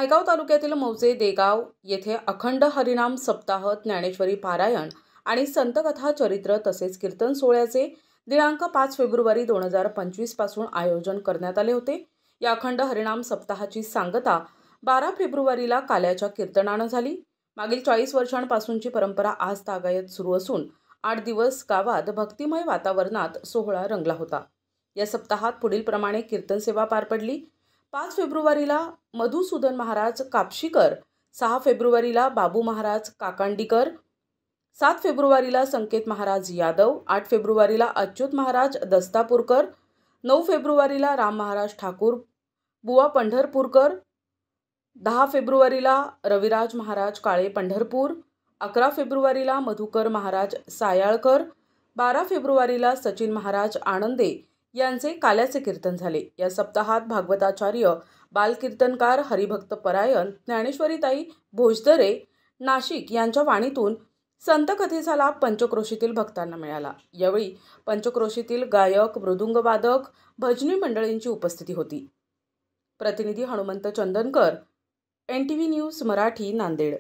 नायगाव तालुक्यातील मौजे देगाव येथे अखंड हरिनाम सप्ताह, ज्ञानेश्वरी पारायण आणि संतकथा चरित्र तसेच कीर्तन सोहळ्याचे दिनांक 5 फेब्रुवारी 2025 पासून आयोजन करण्यात आले होते। या अखंड हरिनाम सप्ताहाची सांगता 12 फेब्रुवारीला काल्याच्या कीर्तनाने झाली। मागील 40 वर्षांपासूनची परंपरा आज तागायत सुरू असून 8 दिवस गावात भक्तिमय वातावरणात सोहळा रंगला होता। या सप्ताहात पुढील प्रमाणे कीर्तन सेवा पार पडली। 5 फेब्रुवारीला मधुसूदन महाराज कापशीकर, 6 फेब्रुवारीला बाबू महाराज काकांडीकर, 7 फेब्रुवारीला संकेत महाराज यादव, 8 फेब्रुवारीला अच्युत महाराज दस्तापूरकर, 9 फेब्रुवारीला राम महाराज ठाकूर बुवा पंढरपूरकर, 10 फेब्रुवारीला रविराज महाराज काळे पंढरपूर, 11 फेब्रुवारीला मधुकर महाराज सायाळकर, 12 फेब्रुवारीला सचिन महाराज आनंदे यांचे काल्याचे कीर्तन झाले। या सप्ताहात भागवताचार्य, बालकीर्तनकार, हरिभक्त परायण ज्ञानेश्वरीताई भोजदरे नाशिक यांच्या वाणीतून संतकथेचा लाभ पंचक्रोशीतील भक्तांना मिळाला। यावेळी पंचक्रोशीतील गायक, मृदुंगवादक, भजनी मंडळींची उपस्थिती होती। प्रतिनिधी हनुमंत चंदनकर, NTV न्यूज मराठी, नांदेड।